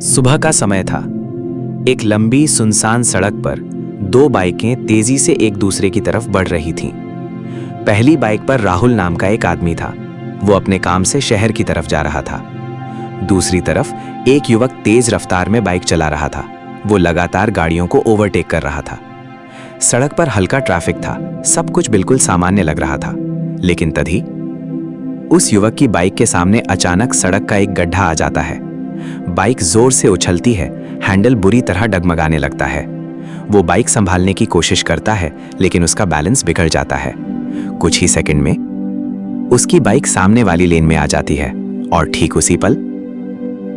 सुबह का समय था। एक लंबी सुनसान सड़क पर दो बाइकें तेजी से एक दूसरे की तरफ बढ़ रही थीं। पहली बाइक पर राहुल नाम का एक आदमी था। वो अपने काम से शहर की तरफ जा रहा था। दूसरी तरफ एक युवक तेज रफ्तार में बाइक चला रहा था। वो लगातार गाड़ियों को ओवरटेक कर रहा था। सड़क पर हल्का ट्रैफिक था। सब कुछ बिल्कुल सामान्य लग रहा था। लेकिन तभी उस युवक की बाइक के सामने अचानक सड़क का एक गड्ढा आ जाता है। बाइक जोर से उछलती है। हैंडल बुरी तरह डगमगाने लगता है। वो बाइक संभालने की कोशिश करता है, लेकिन उसका बैलेंस बिगड़ जाता है। कुछ ही सेकंड में उसकी बाइक सामने वाली लेन में आ जाती है और ठीक उसी पल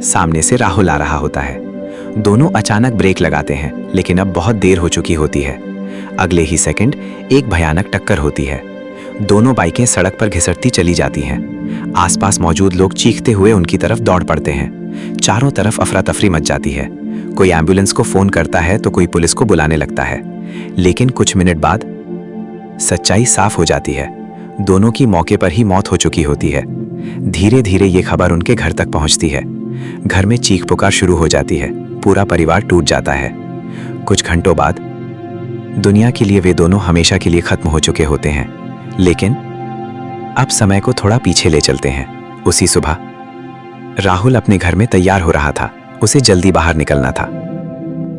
सामने से राहुल आ रहा होता है। दोनों अचानक ब्रेक लगाते हैं, लेकिन अब बहुत देर हो चुकी होती है। अगले ही सेकंड एक भयानक टक्कर होती है। दोनों बाइकें सड़क पर घिसटती चली जाती हैं। आसपास मौजूद लोग चीखते हुए उनकी तरफ दौड़ पड़ते हैं। चारों तरफ अफरा तफरी मच जाती है। कोई एम्बुलेंस को फोन करता है तो कोई पुलिस को बुलाने लगता है। लेकिन कुछ मिनट बाद सच्चाई साफ हो जाती है। दोनों की मौके पर ही मौत हो चुकी होती है। धीरे धीरे ये खबर उनके घर तक पहुंचती है। घर में चीख पुकार शुरू हो जाती है। पूरा परिवार टूट जाता है। कुछ घंटों बाद दुनिया के लिए वे दोनों हमेशा के लिए खत्म हो चुके होते हैं। लेकिन अब समय को थोड़ा पीछे ले चलते हैं। उसी सुबह राहुल अपने घर में तैयार हो रहा था। उसे जल्दी बाहर निकलना था।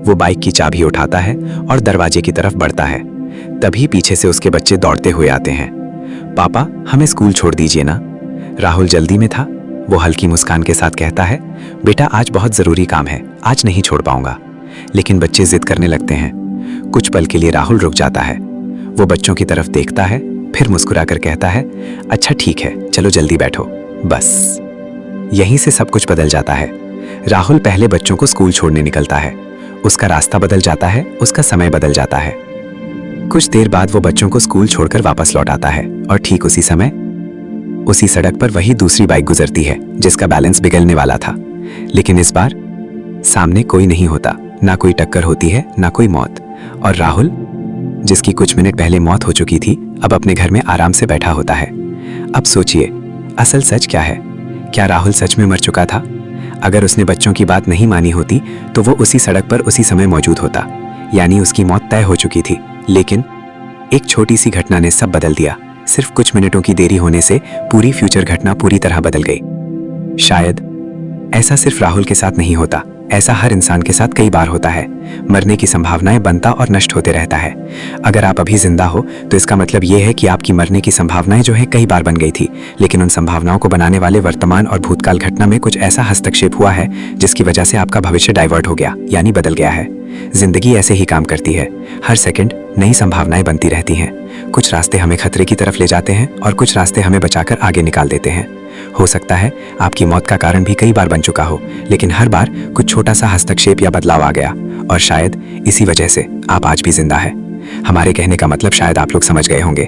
वो बाइक की चाबी उठाता है और दरवाजे की तरफ बढ़ता है। तभी पीछे से उसके बच्चे दौड़ते हुए आते हैं। पापा, हमें स्कूल छोड़ दीजिए ना। राहुल जल्दी में था। वो हल्की मुस्कान के साथ कहता है, बेटा आज बहुत जरूरी काम है, आज नहीं छोड़ पाऊंगा। लेकिन बच्चे जिद करने लगते हैं। कुछ पल के लिए राहुल रुक जाता है। वो बच्चों की तरफ देखता है, फिर मुस्कुराकर कहता है, अच्छा ठीक है, चलो जल्दी बैठो। बस यहीं से सब कुछ बदल जाता है। राहुल पहले बच्चों को स्कूल छोड़ने निकलता है। उसका रास्ता बदल जाता है, उसका समय बदल जाता है। कुछ देर बाद वो बच्चों को स्कूल छोड़कर वापस लौट आता है और ठीक उसी समय उसी सड़क पर वही दूसरी बाइक गुजरती है जिसका बैलेंस बिगड़ने वाला था। लेकिन इस बार सामने कोई नहीं होता। ना कोई टक्कर होती है, ना कोई मौत। और राहुल, जिसकी कुछ मिनट पहले मौत हो चुकी थी, अब अपने घर में आराम से बैठा होता है। अब सोचिए, असल सच क्या है? क्या राहुल सच में मर चुका था? अगर उसने बच्चों की बात नहीं मानी होती तो वो उसी सड़क पर उसी समय मौजूद होता, यानी उसकी मौत तय हो चुकी थी। लेकिन एक छोटी सी घटना ने सब बदल दिया। सिर्फ कुछ मिनटों की देरी होने से पूरी फ्यूचर घटना पूरी तरह बदल गई। शायद ऐसा सिर्फ राहुल के साथ नहीं होता, ऐसा हर इंसान के साथ कई बार होता है। मरने की संभावनाएं बनता और नष्ट होते रहता है। अगर आप अभी जिंदा हो तो इसका मतलब यह है कि आपकी मरने की संभावनाएं जो है कई बार बन गई थी। लेकिन उन संभावनाओं को बनाने वाले वर्तमान और भूतकाल घटना में कुछ ऐसा हस्तक्षेप हुआ है जिसकी वजह से आपका भविष्य डाइवर्ट हो गया, यानी बदल गया है। जिंदगी ऐसे ही काम करती है। हर सेकंड नई संभावनाएं बनती रहती हैं। कुछ रास्ते हमें खतरे की तरफ ले जाते हैं और कुछ रास्ते हमें बचाकर आगे निकाल देते हैं। हो सकता है आपकी मौत का कारण भी कई बार बन चुका हो, लेकिन हर बार कुछ छोटा सा हस्तक्षेप या बदलाव आ गया और शायद इसी वजह से आप आज भी जिंदा है। हमारे कहने का मतलब शायद आप लोग समझ गए होंगे।